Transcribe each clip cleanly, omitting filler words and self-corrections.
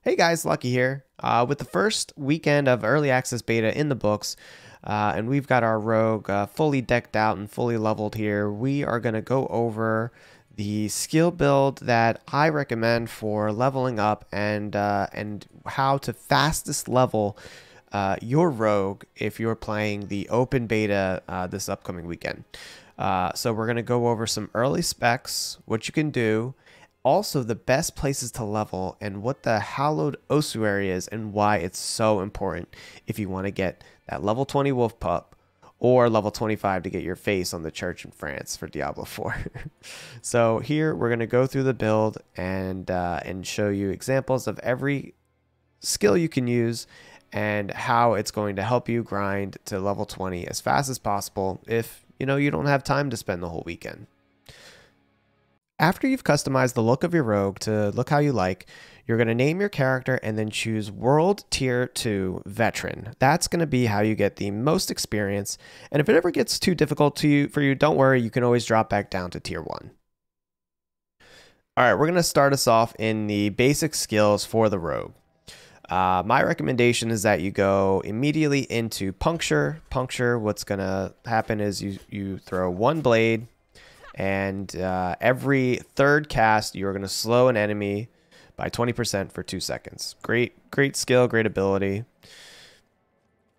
Hey guys, Lucky here. With the first weekend of early access beta in the books, and we've got our rogue fully decked out and fully leveled here, we are going to go over the skill build that I recommend for leveling up and how to fastest level your rogue if you're playing the open beta this upcoming weekend. So we're going to go over some early specs, what you can do, also the best places to level, and what the hallowed ossuary is and why it's so important if you want to get that level 20 wolf pup or level 25 to get your face on the church in France for Diablo 4. So here we're going to go through the build and show you examples of every skill you can use and how it's going to help you grind to level 20 as fast as possible if you don't have time to spend the whole weekend. After you've customized the look of your rogue to look how you like, you're going to name your character and then choose World Tier 2 Veteran. That's going to be how you get the most experience. And if it ever gets too difficult for you, don't worry, you can always drop back down to Tier 1. All right, we're going to start us off in the basic skills for the rogue. My recommendation is that you go immediately into Puncture. Puncture, what's going to happen is you throw one blade, and every third cast, you're going to slow an enemy by 20% for 2 seconds. Great skill, great ability.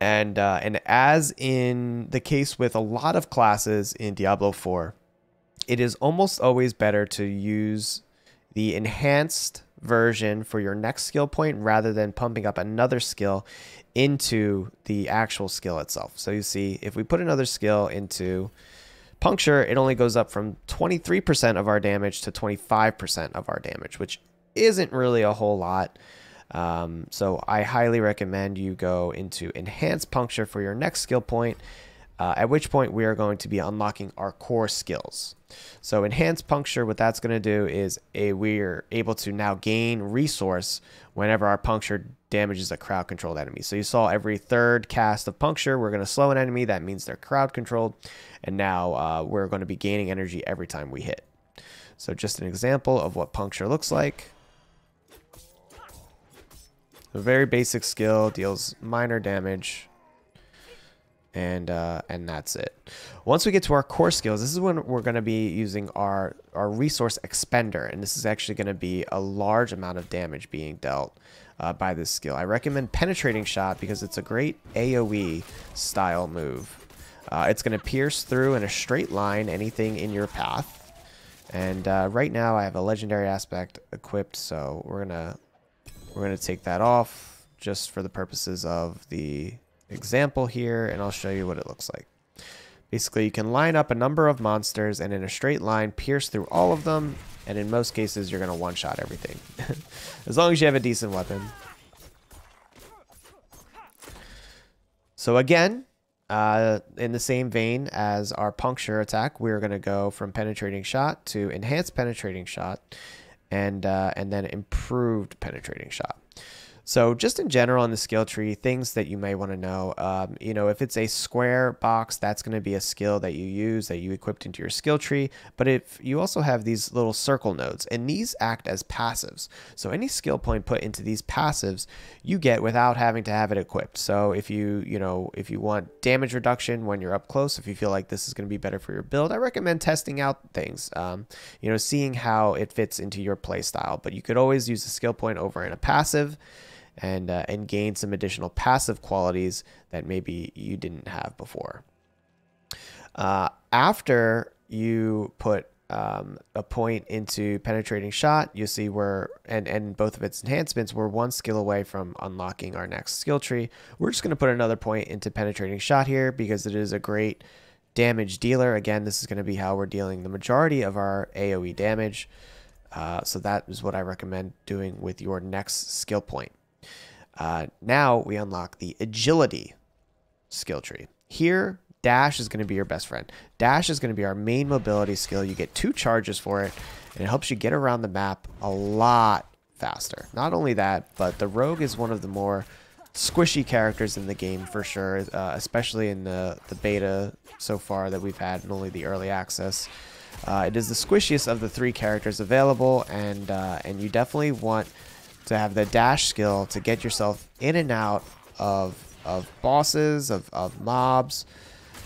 And as in the case with a lot of classes in Diablo 4, it is almost always better to use the enhanced version for your next skill point rather than pumping up another skill into the actual skill itself. So you see, if we put another skill into Puncture, it only goes up from 23% of our damage to 25% of our damage, which isn't really a whole lot. So I highly recommend you go into Enhanced Puncture for your next skill point, at which point we are going to be unlocking our core skills. So Enhanced Puncture, what that's going to do is we're able to now gain resource whenever our puncture damages a crowd controlled enemy. So you saw every third cast of puncture, we're going to slow an enemy. That means they're crowd controlled. And now we're going to be gaining energy every time we hit. So just an example of what puncture looks like. A very basic skill, deals minor damage. And that's it. Once we get to our core skills, this is when we're going to be using our resource expender, and this is actually going to be a large amount of damage being dealt by this skill. I recommend Penetrating Shot because it's a great AoE style move. It's going to pierce through in a straight line anything in your path, and right now I have a legendary aspect equipped, so we're gonna take that off just for the purposes of the example here, and I'll show you what it looks like. Basically, you can line up a number of monsters and in a straight line pierce through all of them, and in most cases you're going to one-shot everything. As long as you have a decent weapon. So again, in the same vein as our puncture attack, we're going to go from Penetrating Shot to Enhanced Penetrating Shot, and then Improved Penetrating Shot. So just in general in the skill tree, things that you may want to know, if it's a square box, that's going to be a skill that you use, that you equipped into your skill tree. But if you also have these little circle nodes, and these act as passives. So any skill point put into these passives, you get without having to have it equipped. So if if you want damage reduction when you're up close, if you feel like this is going to be better for your build, I recommend testing out things, seeing how it fits into your play style. But you could always use the skill point over in a passive, and gain some additional passive qualities that maybe you didn't have before. After you put a point into Penetrating Shot, you see and both of its enhancements, we're one skill away from unlocking our next skill tree. We're just going to put another point into Penetrating Shot here because it is a great damage dealer. Again, this is going to be how we're dealing the majority of our AoE damage. So that is what I recommend doing with your next skill point. Now we unlock the agility skill tree. Here, dash is going to be your best friend. Dash is going to be our main mobility skill. You get 2 charges for it, and it helps you get around the map a lot faster. Not only that, but the rogue is one of the more squishy characters in the game for sure, especially in the beta so far that we've had and only the early access. It is the squishiest of the 3 characters available, and you definitely want to have the dash skill to get yourself in and out of bosses, of mobs,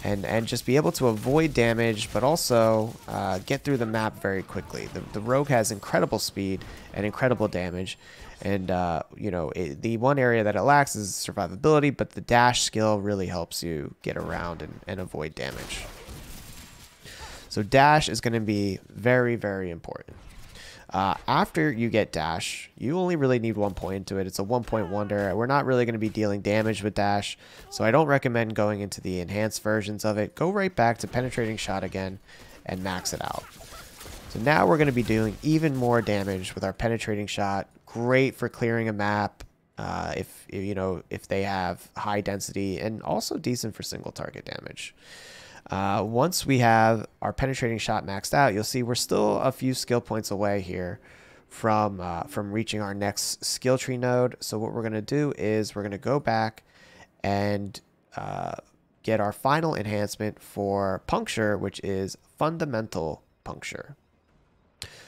and just be able to avoid damage, but also get through the map very quickly. The rogue has incredible speed and incredible damage, and you know, the one area that it lacks is survivability, but the dash skill really helps you get around and avoid damage. So dash is going to be very, very important. After you get dash, you only really need 1 point into it. It's a 1-point wonder. We're not really going to be dealing damage with dash, so I don't recommend going into the enhanced versions of it. Go right back to penetrating shot again and max it out. So now we're going to be doing even more damage with our penetrating shot. Great for clearing a map if they have high density, and also decent for single target damage. Once we have our penetrating shot maxed out, you'll see we're still a few skill points away here from reaching our next skill tree node. So what we're going to do is we're going to go back and get our final enhancement for puncture, which is fundamental puncture.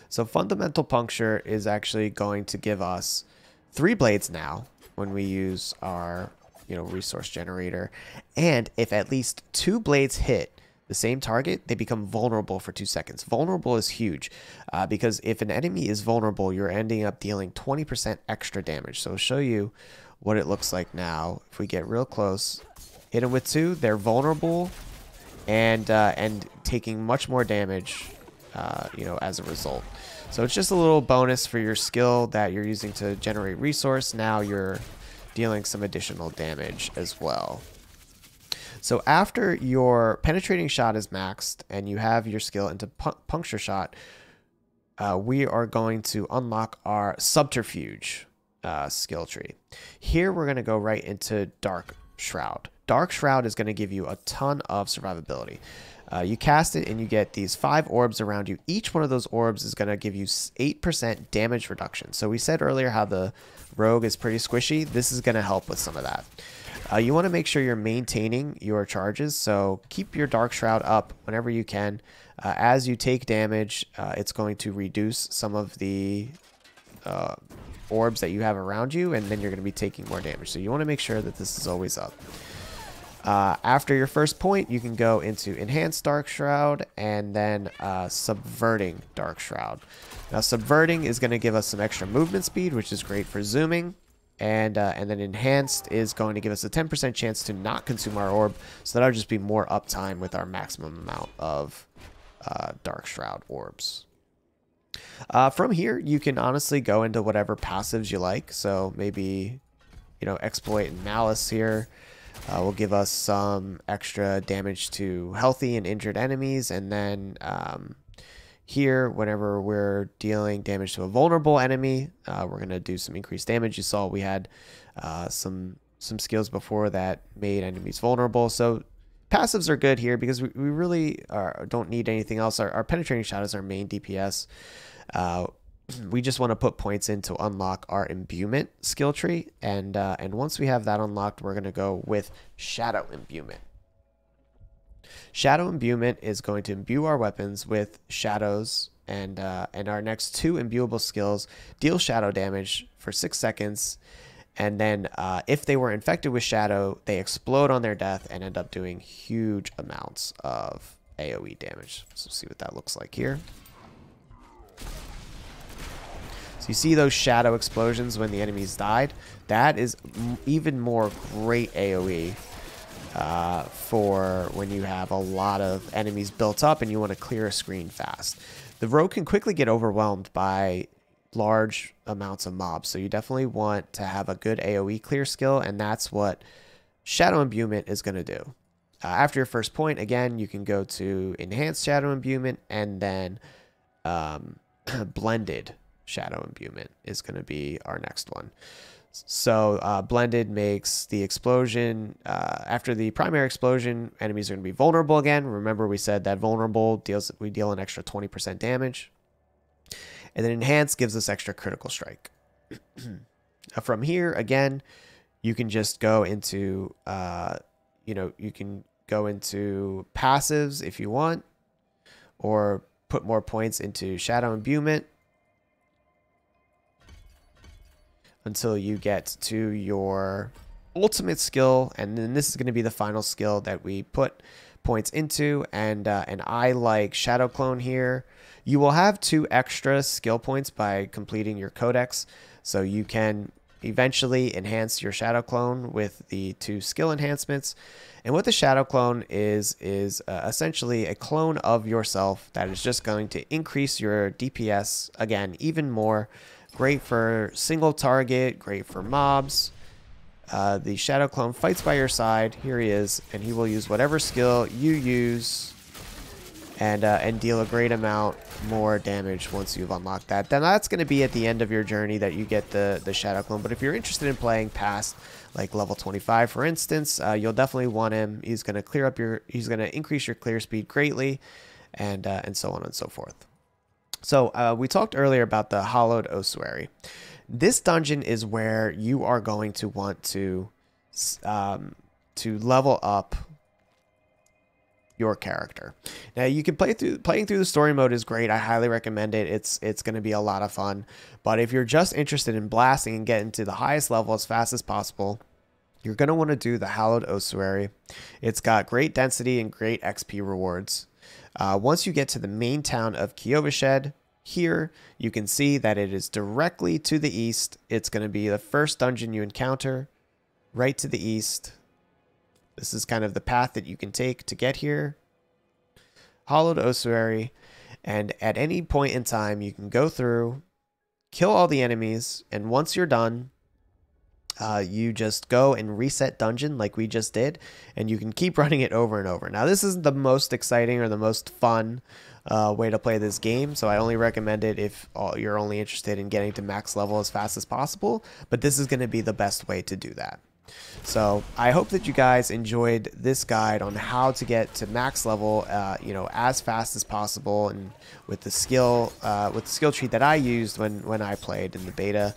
So fundamental puncture is actually going to give us 3 blades now when we use our resource generator, and if at least 2 blades hit the same target, they become vulnerable for 2 seconds. Vulnerable is huge because if an enemy is vulnerable, you're ending up dealing 20% extra damage. So I'll show you what it looks like now. If we get real close, hit them with 2, they're vulnerable and taking much more damage as a result. So it's just a little bonus for your skill that you're using to generate resource. Now you're dealing some additional damage as well. So after your penetrating shot is maxed and you have your skill into puncture shot, we are going to unlock our subterfuge skill tree. Here we're going to go right into Dark Shroud. Dark Shroud is going to give you a ton of survivability. You cast it and you get these 5 orbs around you. Each one of those orbs is going to give you 8% damage reduction. So we said earlier how the rogue is pretty squishy. This is going to help with some of that. You want to make sure you're maintaining your charges. So keep your Dark Shroud up whenever you can. As you take damage, it's going to reduce some of the orbs that you have around you, and then you're going to be taking more damage. So you want to make sure that this is always up. After your first point, you can go into Enhanced Dark Shroud and then Subverting Dark Shroud. Now, Subverting is going to give us some extra movement speed, which is great for zooming. And then Enhanced is going to give us a 10% chance to not consume our orb. So that'll just be more uptime with our maximum amount of Dark Shroud orbs. From here, you can honestly go into whatever passives you like. So maybe, Exploit and Malice here will give us some extra damage to healthy and injured enemies. And then here, whenever we're dealing damage to a vulnerable enemy, we're going to do some increased damage. You saw we had some skills before that made enemies vulnerable. So passives are good here because we really don't need anything else. Our penetrating shot is our main DPS. We just want to put points in to unlock our imbuement skill tree. And once we have that unlocked, we're going to go with Shadow Imbuement. Shadow Imbuement is going to imbue our weapons with shadows, and our next 2 imbuable skills deal shadow damage for 6 seconds, and then if they were infected with shadow, they explode on their death and end up doing huge amounts of AoE damage. So see what that looks like here. So you see those shadow explosions when the enemies died? That is even more great AoE. For when you have a lot of enemies built up and you want to clear a screen fast. The rogue can quickly get overwhelmed by large amounts of mobs, so you definitely want to have a good AoE clear skill, and that's what Shadow Imbuement is going to do. After your first point, again, you can go to Enhanced Shadow Imbuement, and then Blended Shadow Imbuement is going to be our next one. So Blended makes the explosion, after the primary explosion, enemies are going to be vulnerable again. Remember we said that vulnerable we deal an extra 20% damage. And then Enhanced gives us extra critical strike. From here, again, you can just go into, you can go into passives if you want, or put more points into Shadow Imbuement. until you get to your ultimate skill, and then this is going to be the final skill that we put points into. And I like Shadow Clone here. You will have 2 extra skill points by completing your codex, so you can eventually enhance your Shadow Clone with the 2 skill enhancements. And what the Shadow Clone is essentially a clone of yourself that is just going to increase your DPS again even more. Great for single target, great for mobs. The Shadow Clone fights by your side. Here he is, and he will use whatever skill you use and deal a great amount more damage once you've unlocked that. Then that's going to be at the end of your journey that you get the Shadow Clone. But if you're interested in playing past like level 25, for instance, you'll definitely want him. He's going to increase your clear speed greatly, and so on and so forth. So we talked earlier about the Hallowed Ossuary. This dungeon is where you are going to want to level up your character. Now you can playing through the story mode is great. I highly recommend it. It's going to be a lot of fun. But if you're just interested in blasting and getting to the highest level as fast as possible, you're going to want to do the Hallowed Ossuary. It's got great density and great XP rewards. Once you get to the main town of Kiovashed, here you can see that it is directly to the east. It's going to be the first dungeon you encounter, right to the east. This is kind of the path that you can take to get here. Hallowed Ossuary. And at any point in time, you can go through, kill all the enemies, and once you're done, you just go and reset dungeon like we just did, and you can keep running it over and over. Now, this isn't the most exciting or the most fun way to play this game, so I only recommend it if you're only interested in getting to max level as fast as possible, but this is going to be the best way to do that. So I hope that you guys enjoyed this guide on how to get to max level, as fast as possible, and with the skill tree that I used when I played in the beta.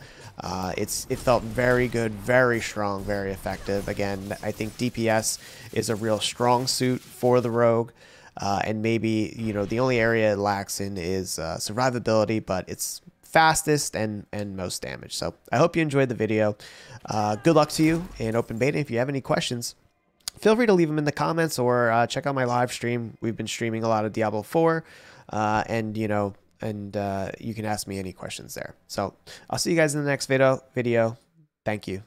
It felt very good, very strong, very effective. Again, I think DPS is a real strong suit for the rogue, and maybe the only area it lacks in is survivability, but it's fastest and most damage. So I hope you enjoyed the video. Good luck to you in open beta. If you have any questions, feel free to leave them in the comments, or check out my live stream. We've been streaming a lot of Diablo 4, and you can ask me any questions there. So I'll see you guys in the next video. Thank you.